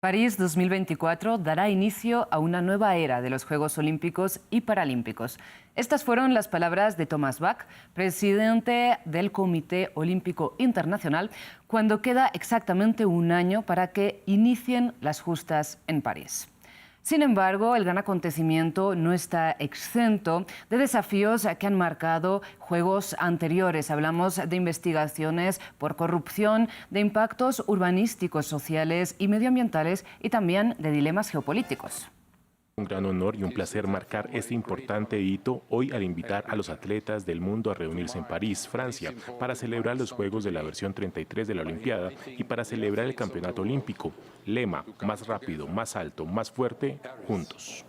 París 2024 dará inicio a una nueva era de los Juegos Olímpicos y Paralímpicos. Estas fueron las palabras de Thomas Bach, presidente del Comité Olímpico Internacional, cuando queda exactamente un año para que inicien las justas en París. Sin embargo, el gran acontecimiento no está exento de desafíos que han marcado juegos anteriores. Hablamos de investigaciones por corrupción, de impactos urbanísticos, sociales y medioambientales y también de dilemas geopolíticos. Un gran honor y un placer marcar este importante hito hoy al invitar a los atletas del mundo a reunirse en París, Francia, para celebrar los Juegos de la versión 33 de la Olimpiada y para celebrar el Campeonato Olímpico. Lema: más rápido, más alto, más fuerte, juntos.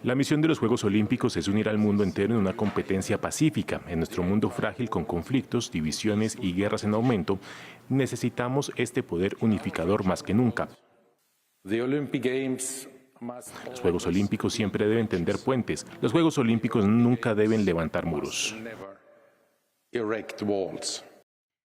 La misión de los Juegos Olímpicos es unir al mundo entero en una competencia pacífica. En nuestro mundo frágil con conflictos, divisiones y guerras en aumento, necesitamos este poder unificador más que nunca. Los Juegos Olímpicos siempre deben tender puentes. Los Juegos Olímpicos nunca deben levantar muros.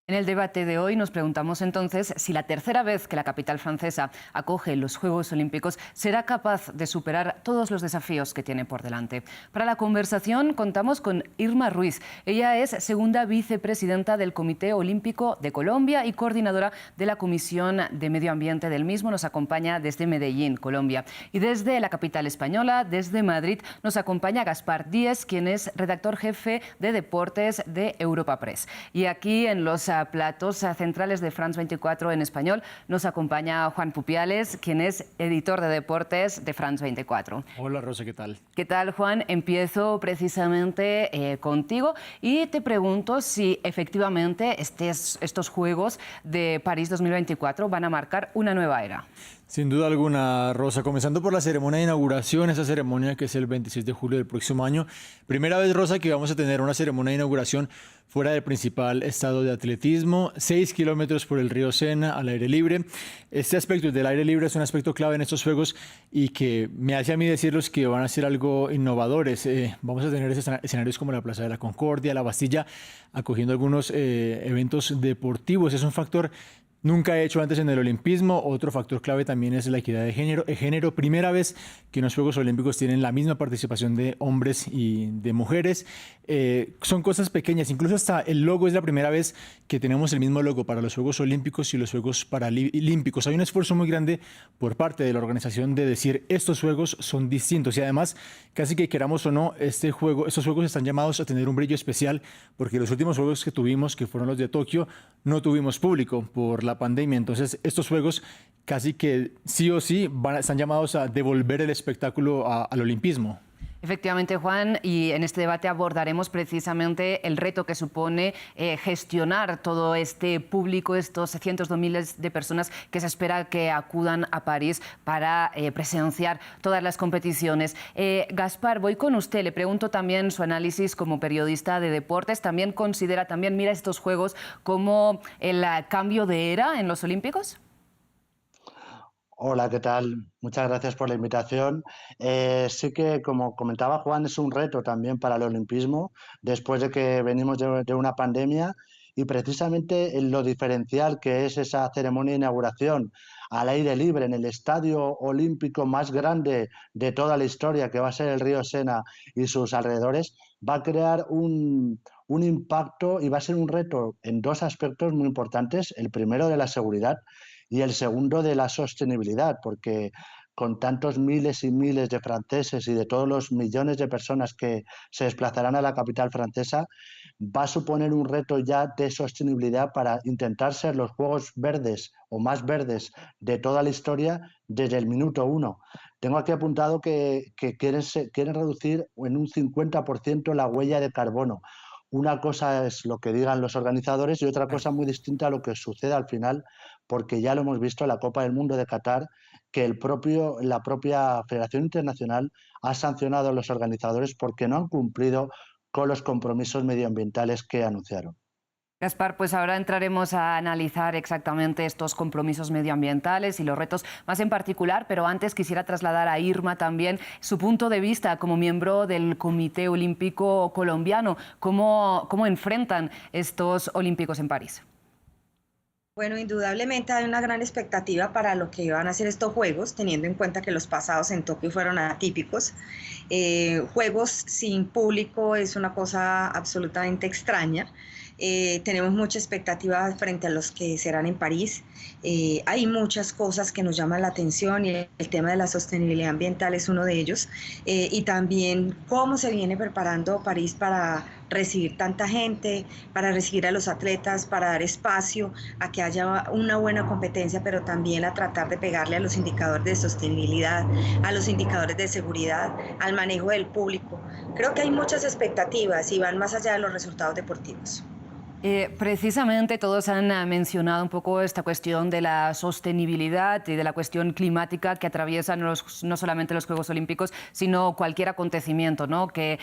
En el debate de hoy nos preguntamos entonces si la tercera vez que la capital francesa acoge los Juegos Olímpicos será capaz de superar todos los desafíos que tiene por delante. Para la conversación contamos con Irma Ruiz. Ella es segunda vicepresidenta del Comité Olímpico de Colombia y coordinadora de la Comisión de Medio Ambiente del mismo. Nos acompaña desde Medellín, Colombia. Y desde la capital española, desde Madrid, nos acompaña Gaspar Díez, quien es redactor jefe de deportes de Europa Press. Y aquí en los platos centrales de France 24 en español nos acompaña Juan Pupiales, quien es editor de deportes de France 24. Hola Rosa, ¿qué tal? ¿Qué tal, Juan? Empiezo precisamente contigo y te pregunto si efectivamente estos Juegos de París 2024 van a marcar una nueva era. Sin duda alguna, Rosa, comenzando por la ceremonia de inauguración, esa ceremonia que es el 26 de julio del próximo año. Primera vez, Rosa, que vamos a tener una ceremonia de inauguración fuera del principal estado de atletismo, 6 kilómetros por el río Sena, al aire libre. Este aspecto del aire libre es un aspecto clave en estos Juegos y que me hace a mí decirles que van a ser algo innovadores. Vamos a tener escenarios como la Plaza de la Concordia, la Bastilla, acogiendo algunos eventos deportivos. Es un factor nunca hecho antes en el olimpismo. Otro factor clave también es la equidad de género. Primera vez que en los Juegos Olímpicos tienen la misma participación de hombres y de mujeres. Son cosas pequeñas, incluso hasta el logo es la primera vez que tenemos el mismo logo para los Juegos Olímpicos y los Juegos Paralímpicos. Hay un esfuerzo muy grande por parte de la organización de decir estos Juegos son distintos y además, casi que queramos o no, estos Juegos están llamados a tener un brillo especial porque los últimos Juegos que tuvimos, que fueron los de Tokio, no tuvimos público por la pandemia. Entonces, estos Juegos casi que sí o sí están llamados a devolver el espectáculo al olimpismo. Efectivamente, Juan, y en este debate abordaremos precisamente el reto que supone gestionar todo este público, estos cientos de miles de personas que se espera que acudan a París para presenciar todas las competiciones. Gaspar, voy con usted. Le pregunto también su análisis como periodista de deportes. ¿También considera, mira estos Juegos como el cambio de era en los Olímpicos? Hola, ¿qué tal? Muchas gracias por la invitación. Sí que, como comentaba Juan, es un reto también para el olimpismo, después de que venimos de una pandemia y precisamente en lo diferencial que es esa ceremonia de inauguración al aire libre en el estadio olímpico más grande de toda la historia, que va a ser el río Sena y sus alrededores, va a crear un impacto y va a ser un reto en dos aspectos muy importantes. El primero, de la seguridad, y el segundo, de la sostenibilidad, porque con tantos miles y miles de franceses y de todos los millones de personas que se desplazarán a la capital francesa, va a suponer un reto ya de sostenibilidad para intentar ser los Juegos verdes o más verdes de toda la historia desde el minuto uno. Tengo aquí apuntado que quieren reducir en un 50% la huella de carbono. Una cosa es lo que digan los organizadores y otra cosa muy distinta a lo que sucede al final, porque ya lo hemos visto en la Copa del Mundo de Qatar, que la propia Federación Internacional ha sancionado a los organizadores porque no han cumplido con los compromisos medioambientales que anunciaron. Gaspar, pues ahora entraremos a analizar exactamente estos compromisos medioambientales y los retos más en particular, pero antes quisiera trasladar a Irma también su punto de vista como miembro del Comité Olímpico Colombiano. ¿Cómo enfrentan estos Olímpicos en París? Bueno, indudablemente hay una gran expectativa para lo que van a ser estos juegos, teniendo en cuenta que los pasados en Tokio fueron atípicos. Juegos sin público es una cosa absolutamente extraña. Tenemos mucha expectativa frente a los que serán en París. Hay muchas cosas que nos llaman la atención y el tema de la sostenibilidad ambiental es uno de ellos. Y también cómo se viene preparando París para recibir tanta gente, para recibir a los atletas, para dar espacio a que haya una buena competencia, pero también a tratar de pegarle a los indicadores de sostenibilidad, a los indicadores de seguridad, al manejo del público. Creo que hay muchas expectativas y van más allá de los resultados deportivos. Precisamente todos han mencionado un poco esta cuestión de la sostenibilidad y de la cuestión climática que atraviesan no solamente los Juegos Olímpicos, sino cualquier acontecimiento, ¿no?, que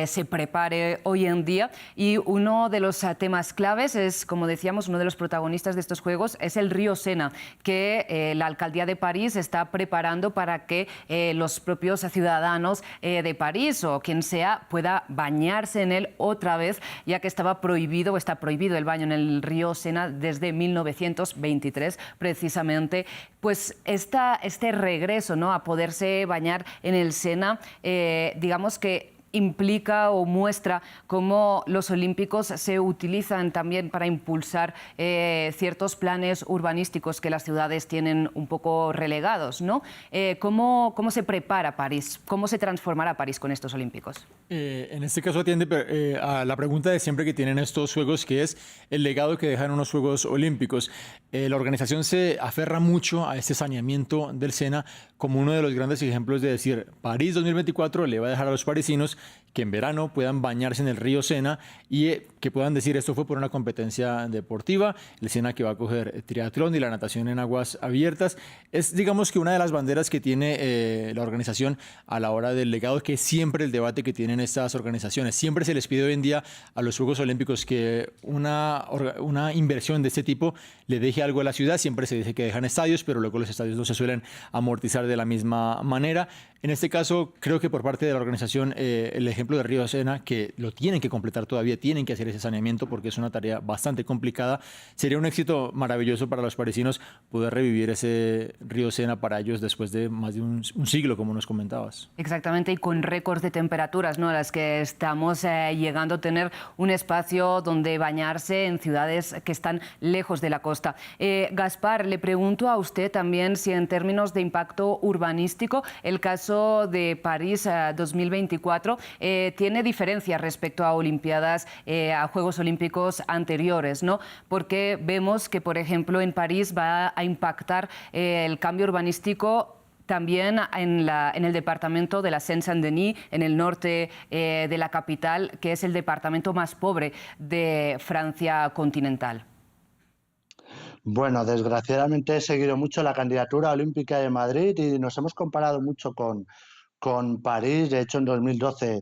se prepare hoy en día. Y uno de los temas claves es, como decíamos, uno de los protagonistas de estos Juegos es el río Sena, que la Alcaldía de París está preparando para que los propios ciudadanos de París o quien sea pueda bañarse en él otra vez, ya que estaba prohibido o está prohibido el baño en el río Sena desde 1923, precisamente. Pues este regreso, ¿no?, a poderse bañar en el Sena, digamos que implica o muestra cómo los olímpicos se utilizan también para impulsar ciertos planes urbanísticos que las ciudades tienen un poco relegados, ¿no? ¿Cómo se prepara París? ¿Cómo se transformará París con estos olímpicos? En este caso atiende a la pregunta de siempre que tienen estos Juegos, que es el legado que dejan unos Juegos Olímpicos. La organización se aferra mucho a este saneamiento del Sena como uno de los grandes ejemplos de decir, París 2024 le va a dejar a los parisinos que en verano puedan bañarse en el río Sena y que puedan decir esto fue por una competencia deportiva, el Sena que va a coger triatlón y la natación en aguas abiertas. Es, digamos, que una de las banderas que tiene la organización a la hora del legado, que es siempre el debate que tienen estas organizaciones. Siempre se les pide hoy en día a los Juegos Olímpicos que una inversión de este tipo le deje algo a la ciudad. Siempre se dice que dejan estadios, pero luego los estadios no se suelen amortizar de la misma manera. En este caso, creo que por parte de la organización, el ejemplo de Río Sena, que lo tienen que completar todavía, tienen que hacer ese saneamiento porque es una tarea bastante complicada. Sería un éxito maravilloso para los parisinos poder revivir ese Río Sena para ellos después de más de un siglo, como nos comentabas. Exactamente, y con récords de temperaturas, ¿no?, a las que estamos llegando a tener un espacio donde bañarse en ciudades que están lejos de la costa. Gaspar, le pregunto a usted también si en términos de impacto urbanístico el caso de París 2024 tiene diferencias respecto a Olimpiadas, a Juegos Olímpicos anteriores, ¿no? Porque vemos que, por ejemplo, en París va a impactar el cambio urbanístico también en el departamento de la Seine-Saint-Denis, en el norte de la capital, que es el departamento más pobre de Francia continental. Bueno, desgraciadamente he seguido mucho la candidatura olímpica de Madrid y nos hemos comparado mucho con París. De hecho, en 2012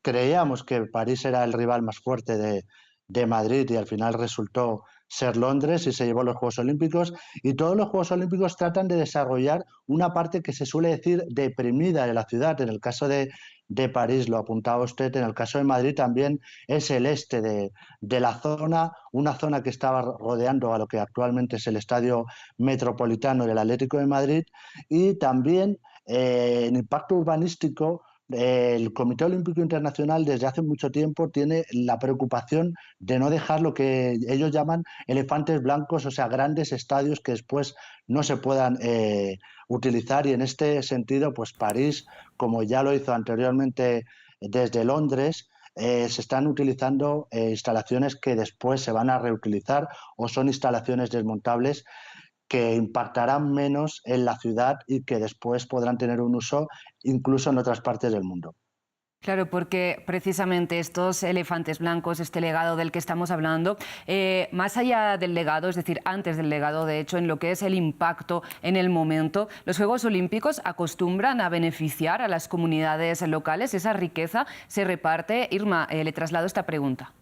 creíamos que París era el rival más fuerte de Madrid y al final resultó ser Londres y se llevó los Juegos Olímpicos. Y todos los Juegos Olímpicos tratan de desarrollar una parte que se suele decir deprimida de la ciudad. En el caso de París, lo apuntaba usted, en el caso de Madrid también es el este de la zona, una zona que estaba rodeando a lo que actualmente es el Estadio Metropolitano del Atlético de Madrid, y también en impacto urbanístico. El Comité Olímpico Internacional desde hace mucho tiempo tiene la preocupación de no dejar lo que ellos llaman elefantes blancos, o sea, grandes estadios que después no se puedan utilizar, y en este sentido, pues París, como ya lo hizo anteriormente desde Londres, se están utilizando instalaciones que después se van a reutilizar o son instalaciones desmontables que impactarán menos en la ciudad y que después podrán tener un uso incluso en otras partes del mundo. Claro, porque precisamente estos elefantes blancos, este legado del que estamos hablando, más allá del legado, es decir, antes del legado, de hecho, en lo que es el impacto en el momento, los Juegos Olímpicos acostumbran a beneficiar a las comunidades locales. Esa riqueza se reparte. Irma, le traslado esta pregunta.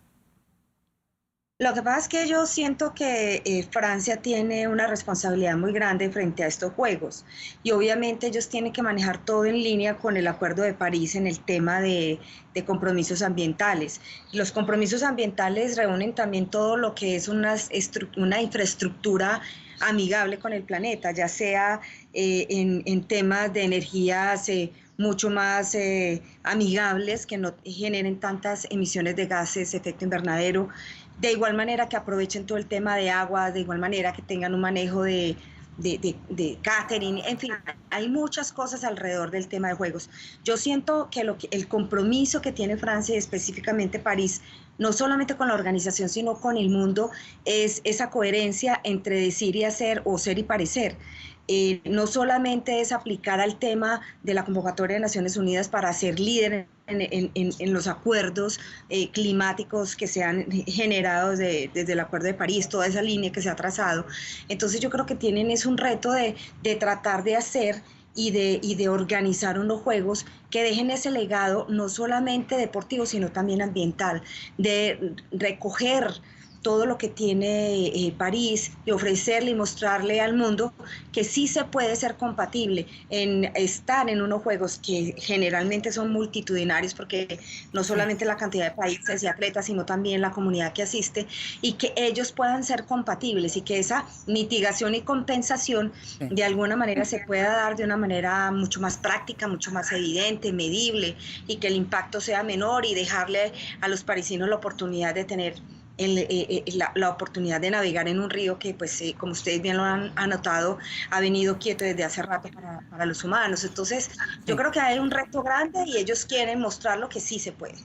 Lo que pasa es que yo siento que Francia tiene una responsabilidad muy grande frente a estos juegos y obviamente ellos tienen que manejar todo en línea con el Acuerdo de París en el tema de compromisos ambientales. Los compromisos ambientales reúnen también todo lo que es una infraestructura amigable con el planeta, ya sea en temas de energías mucho más amigables, que no generen tantas emisiones de gases, efecto invernadero, de igual manera que aprovechen todo el tema de agua, de igual manera que tengan un manejo de catering, en fin, hay muchas cosas alrededor del tema de juegos. Yo siento que, el compromiso que tiene Francia y específicamente París, no solamente con la organización, sino con el mundo, es esa coherencia entre decir y hacer o ser y parecer. No solamente es aplicar al tema de la convocatoria de Naciones Unidas para ser líder en los acuerdos climáticos que se han generado desde el Acuerdo de París, toda esa línea que se ha trazado. Entonces yo creo que tienen es un reto de tratar de hacer y de organizar unos juegos que dejen ese legado no solamente deportivo, sino también ambiental, de recoger todo lo que tiene París y ofrecerle y mostrarle al mundo que sí se puede ser compatible en estar en unos juegos que generalmente son multitudinarios, porque no solamente la cantidad de países y atletas, sino también la comunidad que asiste, y que ellos puedan ser compatibles y que esa mitigación y compensación Sí. de alguna manera se pueda dar de una manera mucho más práctica, mucho más evidente, medible, y que el impacto sea menor y dejarle a los parisinos la oportunidad de tener la oportunidad de navegar en un río que, pues, como ustedes bien lo han anotado, ha venido quieto desde hace rato para los humanos. Entonces, yo Sí. creo que hay un reto grande y ellos quieren mostrar lo que sí se puede.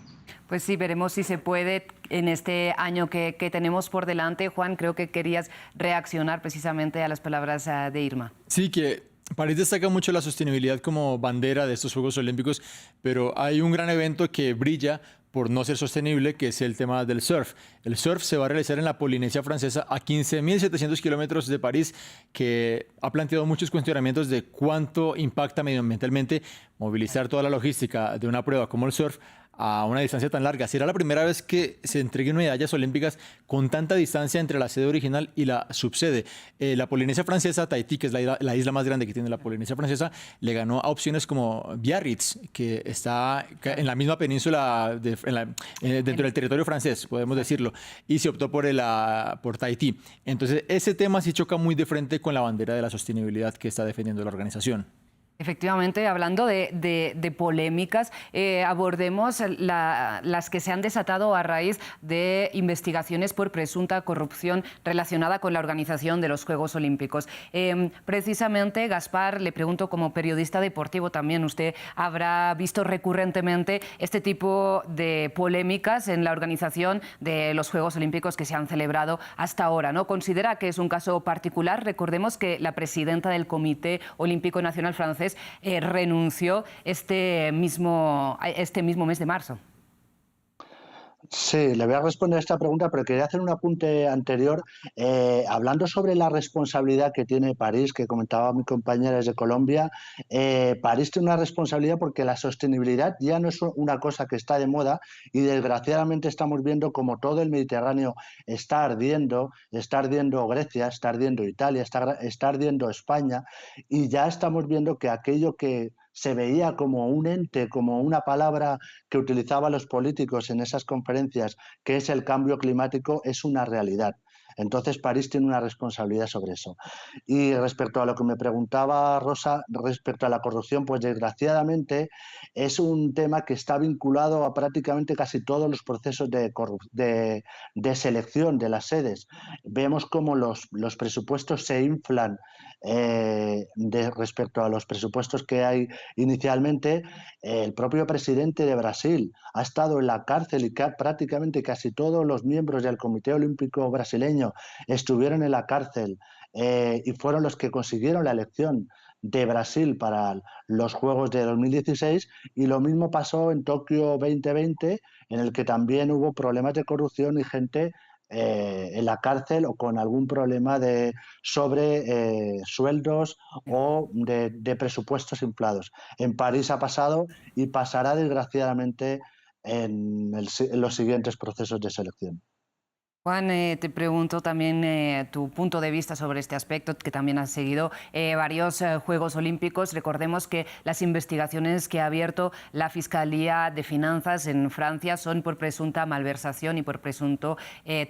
Pues sí, veremos si se puede en este año que tenemos por delante. Juan, creo que querías reaccionar precisamente a las palabras de Irma. Sí, que París destaca mucho la sostenibilidad como bandera de estos Juegos Olímpicos, pero hay un gran evento que brilla por no ser sostenible, que es el tema del surf. El surf se va a realizar en la Polinesia Francesa a 15.700 kilómetros de París, que ha planteado muchos cuestionamientos de cuánto impacta medioambientalmente movilizar toda la logística de una prueba como el surf a una distancia tan larga. Será la primera vez que se entreguen medallas olímpicas con tanta distancia entre la sede original y la subsede. La Polinesia Francesa, Tahití, que es la isla más grande que tiene la Polinesia Francesa, le ganó a opciones como Biarritz, que está en la misma península, dentro del territorio francés, podemos decirlo, y se optó por Tahití. Entonces, ese tema sí choca muy de frente con la bandera de la sostenibilidad que está defendiendo la organización. Efectivamente, hablando de polémicas, abordemos las que se han desatado a raíz de investigaciones por presunta corrupción relacionada con la organización de los Juegos Olímpicos. Precisamente, Gaspar, le pregunto como periodista deportivo también, usted habrá visto recurrentemente este tipo de polémicas en la organización de los Juegos Olímpicos que se han celebrado hasta ahora, ¿no? ¿Considera que es un caso particular? Recordemos que la presidenta del Comité Olímpico Nacional francés renunció este mismo mes de marzo. Sí, le voy a responder a esta pregunta, pero quería hacer un apunte anterior, hablando sobre la responsabilidad que tiene París, que comentaba mi compañera desde Colombia. París tiene una responsabilidad porque la sostenibilidad ya no es una cosa que está de moda y desgraciadamente estamos viendo como todo el Mediterráneo está ardiendo Grecia, está ardiendo Italia, está ardiendo España, y ya estamos viendo que aquello que se veía como un ente, como una palabra que utilizaban los políticos en esas conferencias, que es el cambio climático, es una realidad. Entonces París tiene una responsabilidad sobre eso. Y respecto a lo que me preguntaba Rosa, respecto a la corrupción, pues desgraciadamente es un tema que está vinculado a prácticamente casi todos los procesos de selección de las sedes. Vemos cómo los presupuestos se inflan respecto a los presupuestos que hay inicialmente. El propio presidente de Brasil ha estado en la cárcel y prácticamente casi todos los miembros del Comité Olímpico brasileño estuvieron en la cárcel y fueron los que consiguieron la elección de Brasil para los Juegos de 2016, y lo mismo pasó en Tokio 2020, en el que también hubo problemas de corrupción y gente en la cárcel o con algún problema sobre sueldos o de presupuestos inflados. En París ha pasado y pasará desgraciadamente en los siguientes procesos de selección. Juan, te pregunto también tu punto de vista sobre este aspecto, que también has seguido varios Juegos Olímpicos. Recordemos que las investigaciones que ha abierto la Fiscalía de Finanzas en Francia son por presunta malversación y por presunto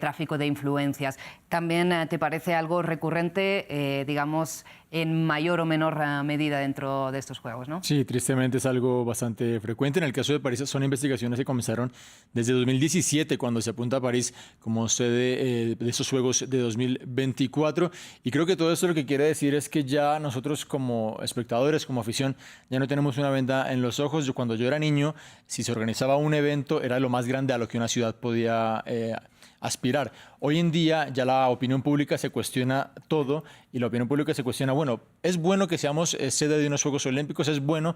tráfico de influencias. ¿También te parece algo recurrente, digamos, en mayor o menor medida dentro de estos Juegos, ¿no? Sí, tristemente es algo bastante frecuente. En el caso de París son investigaciones que comenzaron desde 2017, cuando se apunta a París como sede de esos Juegos de 2024. Y creo que todo esto lo que quiere decir es que ya nosotros como espectadores, como afición, ya no tenemos una venda en los ojos. Cuando yo era niño, si se organizaba un evento, era lo más grande a lo que una ciudad podía aspirar. Hoy en día ya la opinión pública se cuestiona todo y la opinión pública se cuestiona, bueno, es bueno que seamos sede de unos Juegos Olímpicos, es bueno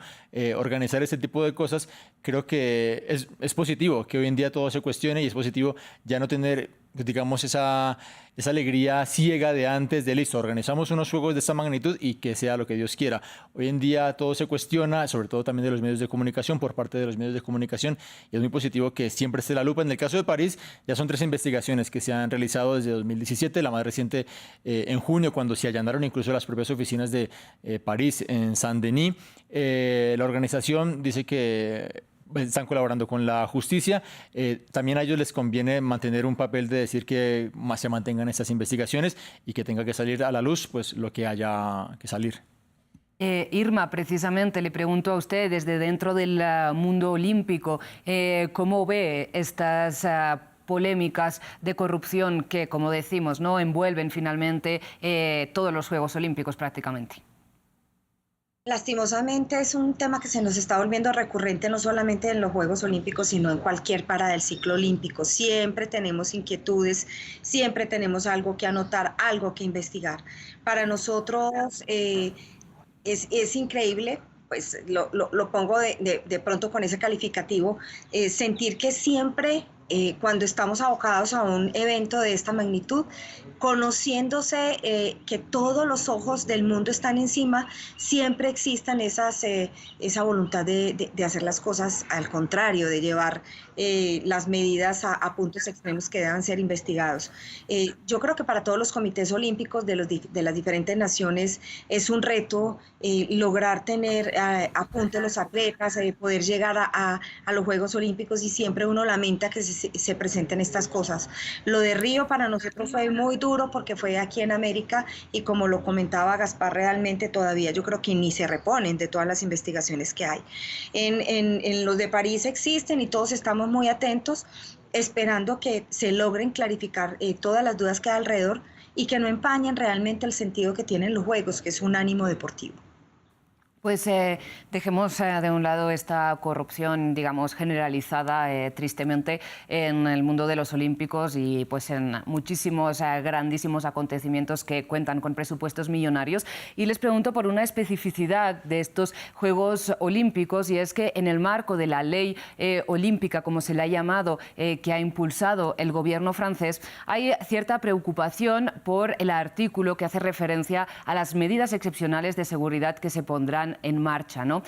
organizar este tipo de cosas. Creo que es positivo que hoy en día todo se cuestione y es positivo ya no tener, digamos, esa alegría ciega de antes de listo, organizamos unos juegos de esta magnitud y que sea lo que Dios quiera. Hoy en día todo se cuestiona, sobre todo también de los medios de comunicación, por parte de los medios de comunicación, y es muy positivo que siempre esté la lupa. En el caso de París, ya son 3 investigaciones que se han realizado desde 2017, la más reciente en junio, cuando se allanaron incluso las propias oficinas de París en Saint-Denis. La organización dice que están colaborando con la justicia. También a ellos les conviene mantener un papel de decir que más se mantengan estas investigaciones y que tenga que salir a la luz pues lo que haya que salir. Irma, precisamente le pregunto a usted desde dentro del mundo olímpico, ¿cómo ve estas polémicas de corrupción que, como decimos, no envuelven finalmente todos los Juegos Olímpicos prácticamente? Lastimosamente es un tema que se nos está volviendo recurrente no solamente en los Juegos Olímpicos, sino en cualquier parada del ciclo olímpico. Siempre tenemos inquietudes, siempre tenemos algo que anotar, algo que investigar. Para nosotros es increíble, pues lo pongo de pronto con ese calificativo, sentir que siempre cuando estamos abocados a un evento de esta magnitud, conociéndose que todos los ojos del mundo están encima, siempre existan esa voluntad de hacer las cosas al contrario, de llevar las medidas a puntos extremos que deban ser investigados. Yo creo que para todos los comités olímpicos de las diferentes naciones es un reto lograr tener a punto los atletas, poder llegar a los Juegos Olímpicos, y siempre uno lamenta que se presenten estas cosas. Lo de Río para nosotros fue muy duro porque fue aquí en América y, como lo comentaba Gaspar, realmente todavía yo creo que ni se reponen de todas las investigaciones que hay. En los de París existen y todos estamos muy atentos esperando que se logren clarificar todas las dudas que hay alrededor y que no empañen realmente el sentido que tienen los Juegos, que es un ánimo deportivo. Pues dejemos de un lado esta corrupción, digamos, generalizada tristemente en el mundo de los Olímpicos y pues en muchísimos grandísimos acontecimientos que cuentan con presupuestos millonarios. Y les pregunto por una especificidad de estos Juegos Olímpicos, y es que en el marco de la ley olímpica, como se le ha llamado, que ha impulsado el gobierno francés, hay cierta preocupación por el artículo que hace referencia a las medidas excepcionales de seguridad que se pondrán en marcha, ¿no?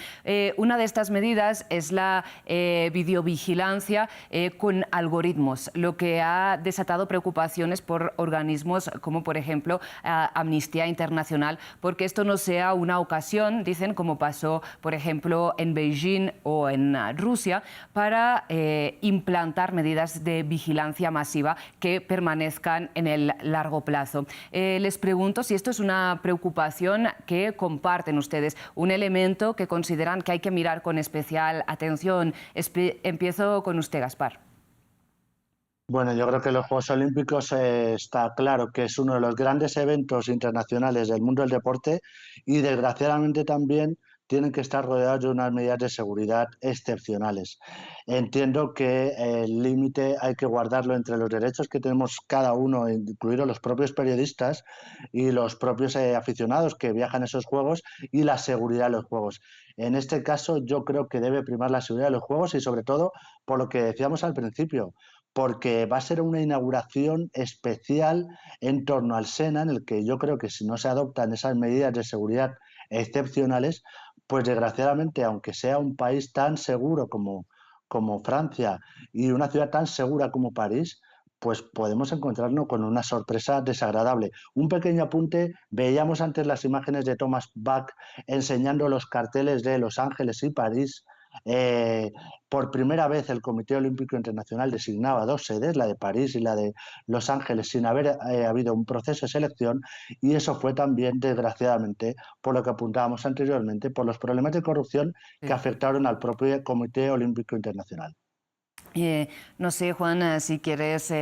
Una de estas medidas es la videovigilancia con algoritmos, lo que ha desatado preocupaciones por organismos como, por ejemplo, Amnistía Internacional, porque esto no sea una ocasión, dicen, como pasó, por ejemplo, en Beijing o en Rusia, para implantar medidas de vigilancia masiva que permanezcan en el largo plazo. Les pregunto si esto es una preocupación que comparten ustedes, un elemento que consideran que hay que mirar con especial atención. Empiezo con usted, Gaspar. Bueno, yo creo que los Juegos Olímpicos está claro que es uno de los grandes eventos internacionales del mundo del deporte y, desgraciadamente, también tienen que estar rodeados de unas medidas de seguridad excepcionales. Entiendo que el límite hay que guardarlo entre los derechos que tenemos cada uno, incluidos los propios periodistas y los propios aficionados que viajan a esos juegos, y la seguridad de los juegos. En este caso, yo creo que debe primar la seguridad de los juegos y, sobre todo, por lo que decíamos al principio, porque va a ser una inauguración especial en torno al SENA, en el que yo creo que si no se adoptan esas medidas de seguridad excepcionales, pues desgraciadamente, aunque sea un país tan seguro como Francia y una ciudad tan segura como París, pues podemos encontrarnos con una sorpresa desagradable. Un pequeño apunte, veíamos antes las imágenes de Thomas Bach enseñando los carteles de Los Ángeles y París. Por primera vez el Comité Olímpico Internacional designaba dos sedes, la de París y la de Los Ángeles, sin haber habido un proceso de selección, y eso fue también, desgraciadamente, por lo que apuntábamos anteriormente, por los problemas de corrupción que afectaron al propio Comité Olímpico Internacional. No sé, Juan, si quieres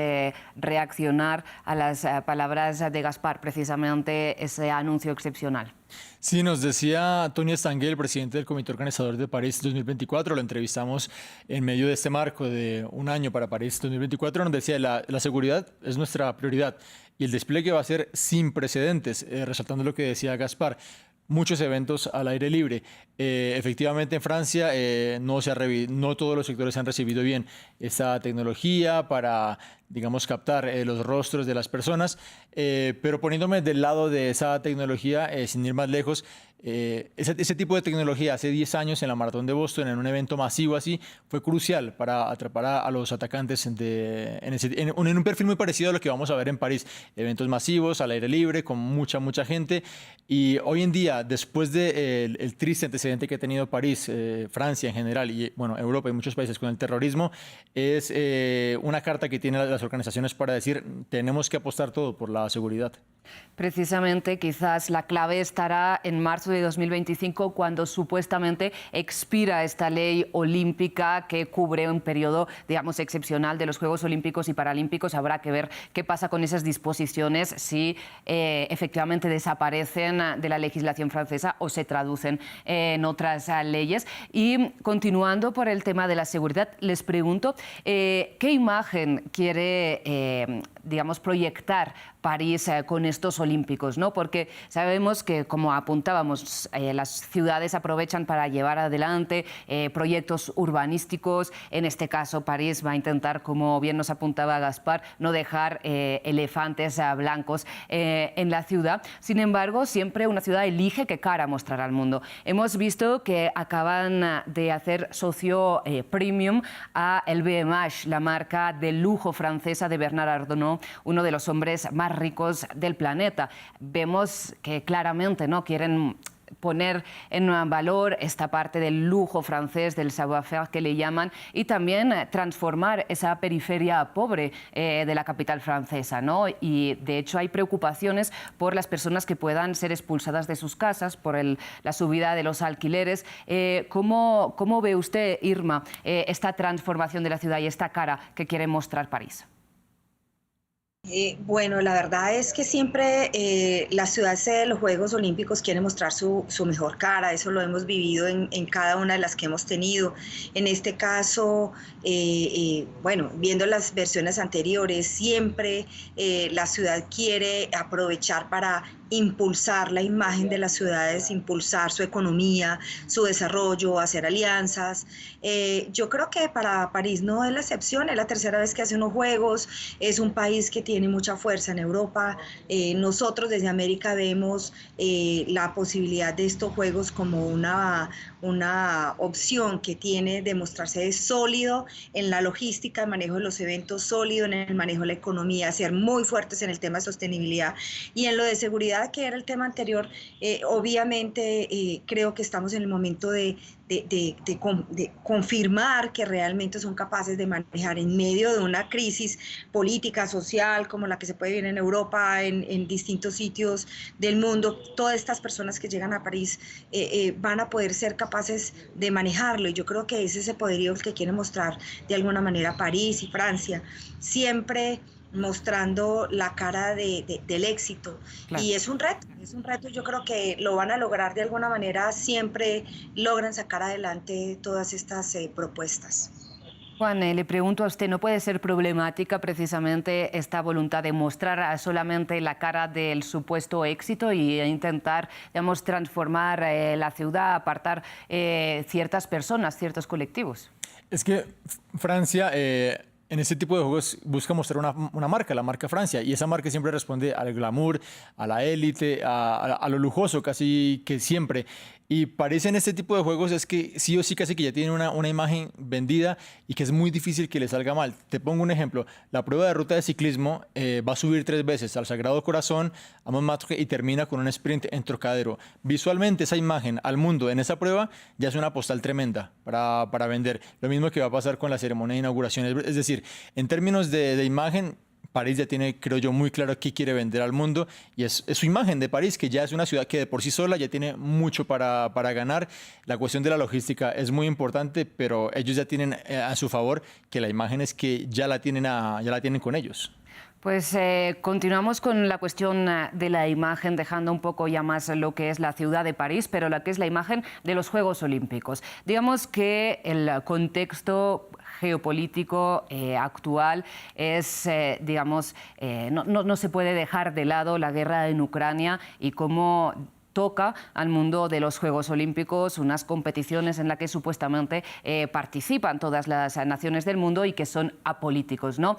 reaccionar a las palabras de Gaspar, precisamente ese anuncio excepcional. Sí, nos decía Tony Estanguet, el presidente del Comité Organizador de París 2024, lo entrevistamos en medio de este marco de un año para París 2024, nos decía la seguridad es nuestra prioridad y el despliegue va a ser sin precedentes, resaltando lo que decía Gaspar. Muchos eventos al aire libre. Efectivamente, en Francia no todos los sectores han recibido bien esta tecnología para, digamos, captar los rostros de las personas, pero poniéndome del lado de esa tecnología, sin ir más lejos, ese tipo de tecnología hace 10 años en la Maratón de Boston, en un evento masivo así, fue crucial para atrapar a los atacantes en un perfil muy parecido a lo que vamos a ver en París. Eventos masivos, al aire libre, con mucha una y hoy en día, después del el triste antecedente que ha tenido París, Francia en general y bueno, Europa y muchos países con el terrorismo, es una carta que tienen las organizaciones para decir tenemos que apostar todo por la seguridad. Precisamente, quizás la clave estará en marzo de 2025, cuando supuestamente expira esta ley olímpica que cubre un periodo, digamos, excepcional de los Juegos Olímpicos y Paralímpicos. Habrá que ver qué pasa con esas disposiciones, si efectivamente desaparecen de la legislación francesa o se traducen en otras leyes. Y continuando por el tema de la seguridad, les pregunto, ¿qué imagen quiere, digamos, proyectar París con estos Olímpicos, ¿no? Porque sabemos que, como apuntábamos, las ciudades aprovechan para llevar adelante proyectos urbanísticos. En este caso, París va a intentar, como bien nos apuntaba Gaspar, no dejar elefantes blancos en la ciudad. Sin embargo, siempre una ciudad elige qué cara mostrar al mundo. Hemos visto que acaban de hacer socio premium a LVMH, la marca de lujo francesa de Bernard Arnault, uno de los hombres más ricos del planeta. Vemos que claramente no quieren poner en valor esta parte del lujo francés, del savoir-faire que le llaman, y también transformar esa periferia pobre de la capital francesa, ¿no? Y de hecho hay preocupaciones por las personas que puedan ser expulsadas de sus casas, por la subida de los alquileres. ¿Cómo ve usted, Irma, esta transformación de la ciudad y esta cara que quiere mostrar París? Bueno, la verdad es que siempre la ciudad sede de los Juegos Olímpicos quiere mostrar su mejor cara. Eso lo hemos vivido en cada una de las que hemos tenido. En este caso, bueno, viendo las versiones anteriores, siempre la ciudad quiere aprovechar para impulsar la imagen de las ciudades, impulsar su economía, su desarrollo, hacer alianzas. Yo creo que para París no es la excepción, es la tercera vez que hace unos Juegos, es un país que tiene mucha fuerza en Europa. Nosotros desde América vemos la posibilidad de estos Juegos como una opción que tiene de mostrarse sólido en la logística, el manejo de los eventos, sólido en el manejo de la economía, ser muy fuertes en el tema de sostenibilidad y en lo de seguridad, que era el tema anterior. Obviamente creo que estamos en el momento de confirmar que realmente son capaces de manejar en medio de una crisis política, social, como la que se puede vivir en Europa, en distintos sitios del mundo. Todas estas personas que llegan a París van a poder ser capaces de manejarlo, y yo creo que ese es ese poderío que quiere mostrar de alguna manera París y Francia, siempre mostrando la cara del éxito. Claro. Y es un reto, yo creo que lo van a lograr de alguna manera, siempre logran sacar adelante todas estas propuestas. Juan, le pregunto a usted, ¿no puede ser problemática precisamente esta voluntad de mostrar solamente la cara del supuesto éxito y intentar, digamos, transformar la ciudad, apartar ciertas personas, ciertos colectivos? Es que Francia en este tipo de juegos busca mostrar una marca, la marca Francia, y esa marca siempre responde al glamour, a la élite, a lo lujoso casi que siempre. Y París en este tipo de juegos es que sí o sí casi que ya tiene una imagen vendida y que es muy difícil que le salga mal. Te pongo un ejemplo. La prueba de ruta de ciclismo va a subir 3 veces al Sagrado Corazón, a Montmartre y termina con un sprint en Trocadero. Visualmente esa imagen al mundo en esa prueba ya es una postal tremenda para vender. Lo mismo que va a pasar con la ceremonia de inauguración. Es decir, en términos de imagen, París ya tiene, creo yo, muy claro qué quiere vender al mundo y es su imagen de París, que ya es una ciudad que de por sí sola ya tiene mucho para ganar. La cuestión de la logística es muy importante, pero ellos ya tienen a su favor que la imagen es que ya la tienen con ellos. Pues continuamos con la cuestión de la imagen, dejando un poco ya más lo que es la ciudad de París, pero la que es la imagen de los Juegos Olímpicos. Digamos que el contexto geopolítico actual es, digamos, no se puede dejar de lado la guerra en Ucrania y cómo toca al mundo de los Juegos Olímpicos, unas competiciones en las que supuestamente participan todas las naciones del mundo y que son apolíticos, ¿no?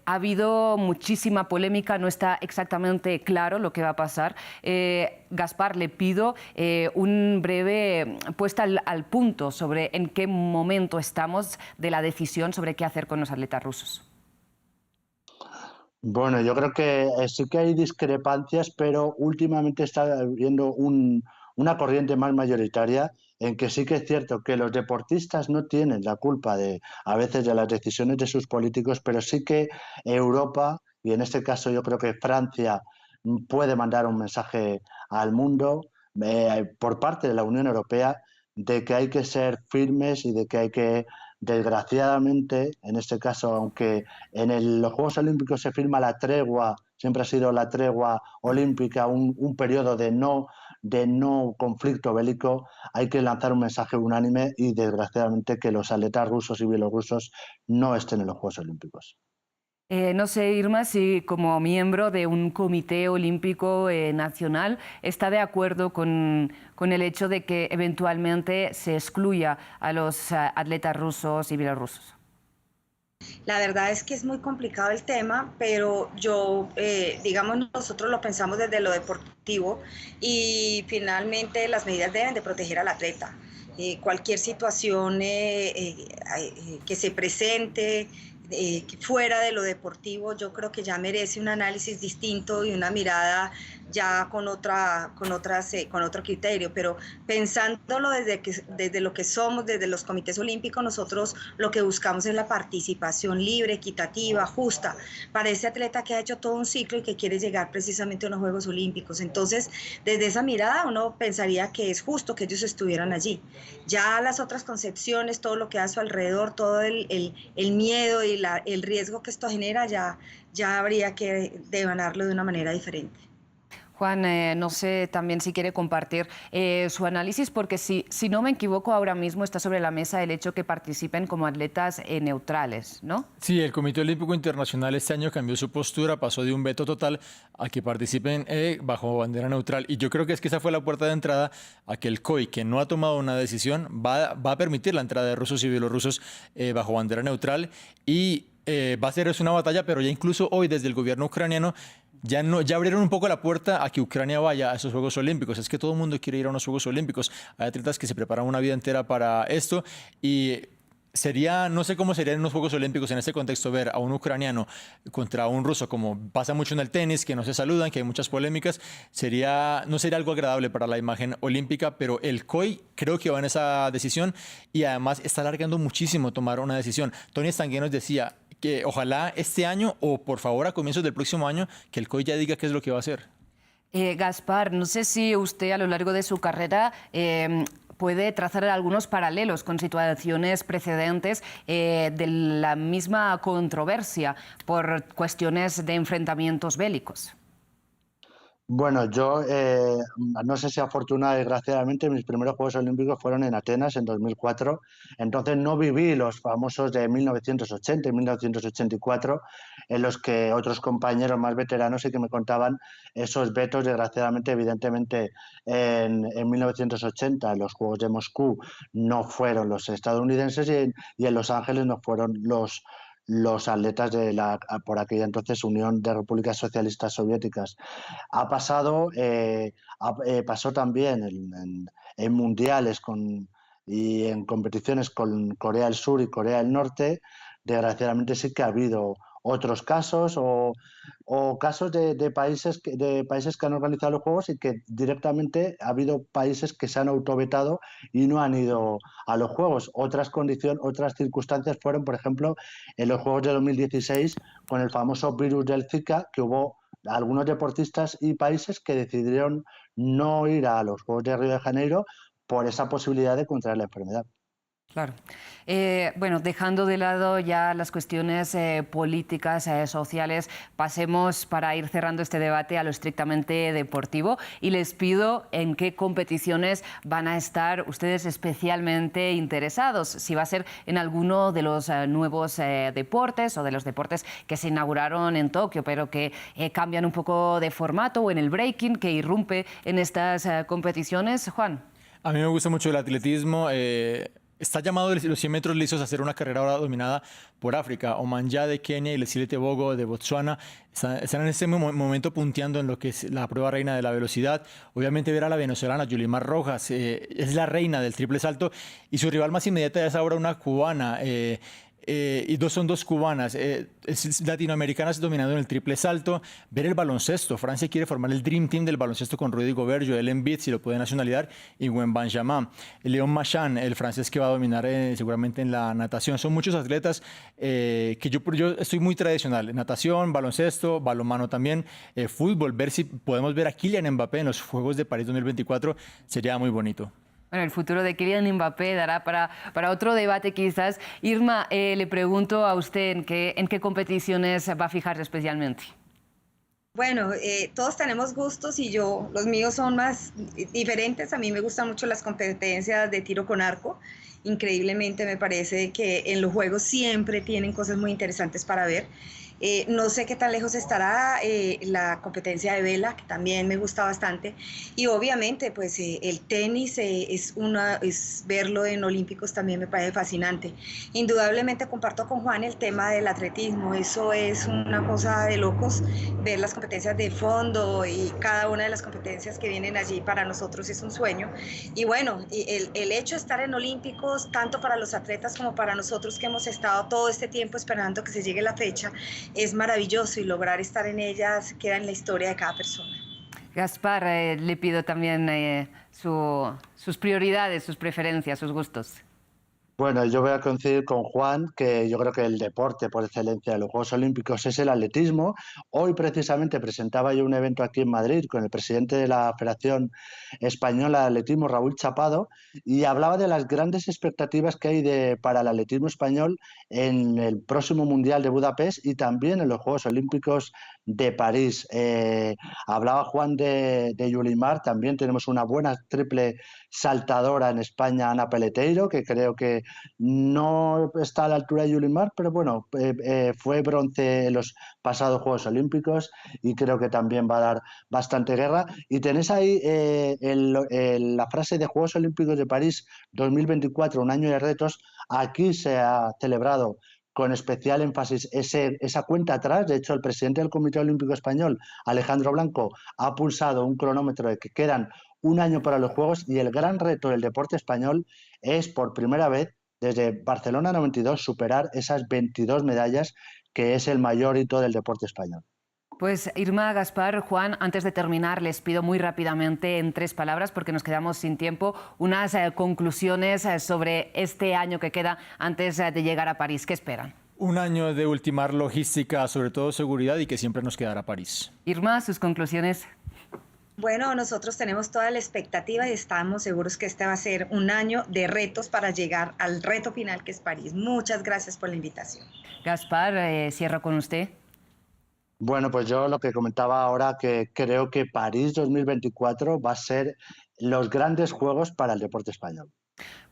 Ha habido muchísima polémica, no está exactamente claro lo que va a pasar. Gaspar, le pido un breve puesta al punto sobre en qué momento estamos de la decisión sobre qué hacer con los atletas rusos. Bueno, yo creo que sí que hay discrepancias, pero últimamente está habiendo una corriente más mayoritaria en que sí que es cierto que los deportistas no tienen la culpa a veces de las decisiones de sus políticos, pero sí que Europa, y en este caso yo creo que Francia, puede mandar un mensaje al mundo por parte de la Unión Europea de que hay que ser firmes y de que hay que, desgraciadamente, en este caso, aunque los Juegos Olímpicos se firma la tregua, siempre ha sido la tregua olímpica, un periodo de no conflicto bélico, hay que lanzar un mensaje unánime y desgraciadamente que los atletas rusos y bielorrusos no estén en los Juegos Olímpicos. No sé, Irma, si como miembro de un comité olímpico nacional está de acuerdo con el hecho de que eventualmente se excluya a los atletas rusos y bielorrusos. La verdad es que es muy complicado el tema, pero digamos, nosotros lo pensamos desde lo deportivo y finalmente las medidas deben de proteger al atleta. Cualquier situación que se presente fuera de lo deportivo, yo creo que ya merece un análisis distinto y una mirada ya con otro criterio, pero pensándolo desde lo que somos, desde los comités olímpicos, nosotros lo que buscamos es la participación libre, equitativa, justa, para ese atleta que ha hecho todo un ciclo y que quiere llegar precisamente a unos Juegos Olímpicos. Entonces, desde esa mirada uno pensaría que es justo que ellos estuvieran allí. Ya las otras concepciones, todo lo que hay a su alrededor, todo el miedo y el riesgo que esto genera, ya habría que devanarlo de una manera diferente. Juan, no sé también si quiere compartir su análisis, porque si no me equivoco, ahora mismo está sobre la mesa el hecho que participen como atletas neutrales, ¿no? Sí, el Comité Olímpico Internacional este año cambió su postura, pasó de un veto total a que participen bajo bandera neutral. Y yo creo que esa fue la puerta de entrada a que el COI, que no ha tomado una decisión, va a permitir la entrada de rusos y bielorrusos bajo bandera neutral. Y va a ser una batalla, pero ya incluso hoy desde el gobierno ucraniano ya abrieron un poco la puerta a que Ucrania vaya a esos Juegos Olímpicos. Es que todo el mundo quiere ir a unos Juegos Olímpicos. Hay atletas que se preparan una vida entera para esto y no sé cómo serían unos Juegos Olímpicos en este contexto ver a un ucraniano contra un ruso, como pasa mucho en el tenis, que no se saludan, que hay muchas polémicas. No sería algo agradable para la imagen olímpica, pero el COI creo que va en esa decisión y además está alargando muchísimo tomar una decisión. Tony Estanguet nos decía que ojalá este año o por favor a comienzos del próximo año que el COI ya diga qué es lo que va a hacer. Gaspar, no sé si usted a lo largo de su carrera puede trazar algunos paralelos con situaciones precedentes de la misma controversia por cuestiones de enfrentamientos bélicos. Bueno, yo no sé si afortunadamente, desgraciadamente, mis primeros Juegos Olímpicos fueron en Atenas en 2004, entonces no viví los famosos de 1980 y 1984, en los que otros compañeros más veteranos sí que me contaban esos vetos, desgraciadamente, evidentemente, en 1980 los Juegos de Moscú no fueron los estadounidenses y en Los Ángeles no fueron los atletas de por aquella entonces Unión de Repúblicas Socialistas Soviéticas. Pasó también en mundiales y en competiciones con Corea del Sur y Corea del Norte. Desgraciadamente sí que ha habido otros casos o casos de países que han organizado los Juegos y que directamente ha habido países que se han autovetado y no han ido a los Juegos. Otras circunstancias fueron, por ejemplo, en los Juegos de 2016 con el famoso virus del Zika, que hubo algunos deportistas y países que decidieron no ir a los Juegos de Río de Janeiro por esa posibilidad de contraer la enfermedad. Claro. Bueno, dejando de lado ya las cuestiones políticas, sociales, pasemos para ir cerrando este debate a lo estrictamente deportivo y les pido en qué competiciones van a estar ustedes especialmente interesados, si va a ser en alguno de los nuevos deportes o de los deportes que se inauguraron en Tokio, pero que cambian un poco de formato, o en el breaking que irrumpe en estas competiciones. Juan. A mí me gusta mucho el atletismo. Está llamado los 100 metros lisos a ser una carrera ahora dominada por África. Omanyala de Kenia y Leslie Tebogo de Botsuana están en este momento punteando en lo que es la prueba reina de la velocidad. Obviamente ver a la venezolana Yulimar Rojas, es la reina del triple salto y su rival más inmediata es ahora una cubana. Son dos cubanas, latinoamericanas dominando en el triple salto. Ver el baloncesto, Francia quiere formar el Dream Team del baloncesto con Rudy Gobert, Joel Embiid, si lo puede nacionalizar, y Wembanyama. Léon Marchand, el francés que va a dominar seguramente en la natación. Son muchos atletas que yo estoy muy tradicional, natación, baloncesto, balonmano también, fútbol. Ver si podemos ver a Kylian Mbappé en los Juegos de París 2024 sería muy bonito. Bueno, el futuro de Kylian Mbappé dará para otro debate quizás. Irma, le pregunto a usted en qué competiciones va a fijarse especialmente. Bueno, todos tenemos gustos y los míos son más diferentes. A mí me gustan mucho las competencias de tiro con arco. Increíblemente me parece que en los juegos siempre tienen cosas muy interesantes para ver. No sé qué tan lejos estará la competencia de vela, que también me gusta bastante. Y obviamente, pues el tenis es verlo en Olímpicos también me parece fascinante. Indudablemente comparto con Juan el tema del atletismo. Eso es una cosa de locos, ver las competencias de fondo y cada una de las competencias que vienen allí para nosotros es un sueño. Y bueno, el hecho de estar en Olímpicos, tanto para los atletas como para nosotros que hemos estado todo este tiempo esperando que se llegue la fecha, es maravilloso y lograr estar en ellas queda en la historia de cada persona. Gaspar, le pido también sus prioridades, sus preferencias, sus gustos. Bueno, yo voy a coincidir con Juan, que yo creo que el deporte por excelencia de los Juegos Olímpicos es el atletismo. Hoy precisamente presentaba yo un evento aquí en Madrid con el presidente de la Federación Española de Atletismo, Raúl Chapado, y hablaba de las grandes expectativas que hay para el atletismo español en el próximo Mundial de Budapest y también en los Juegos Olímpicos de París. Hablaba Juan de Yulimar, también tenemos una buena triple saltadora en España, Ana Peleteiro, que creo que no está a la altura de Yulimar, pero bueno, fue bronce en los pasados Juegos Olímpicos y creo que también va a dar bastante guerra. Y tenéis ahí la frase de Juegos Olímpicos de París 2024, un año de retos. Aquí se ha celebrado con especial énfasis esa cuenta atrás. De hecho, el presidente del Comité Olímpico Español, Alejandro Blanco, ha pulsado un cronómetro de que quedan un año para los Juegos y el gran reto del deporte español es, por primera vez, desde Barcelona 92, superar esas 22 medallas, que es el mayor hito del deporte español. Pues Irma, Gaspar, Juan, antes de terminar les pido muy rápidamente, en 3 palabras, porque nos quedamos sin tiempo, unas conclusiones sobre este año que queda antes de llegar a París. ¿Qué esperan? Un año de ultimar logística, sobre todo seguridad, y que siempre nos quedará París. Irma, sus conclusiones. Bueno, nosotros tenemos toda la expectativa y estamos seguros que este va a ser un año de retos para llegar al reto final, que es París. Muchas gracias por la invitación. Gaspar, cierro con usted. Bueno, pues yo lo que comentaba ahora, que creo que París 2024 va a ser los grandes juegos para el deporte español.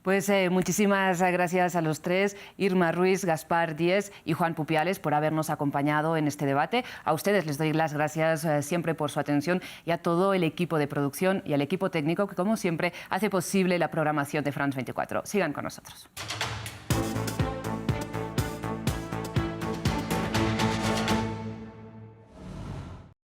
Pues muchísimas gracias a los 3, Irma Ruiz, Gaspar Díez y Juan Pupiales, por habernos acompañado en este debate. A ustedes les doy las gracias siempre por su atención y a todo el equipo de producción y al equipo técnico que, como siempre, hace posible la programación de France 24. Sigan con nosotros.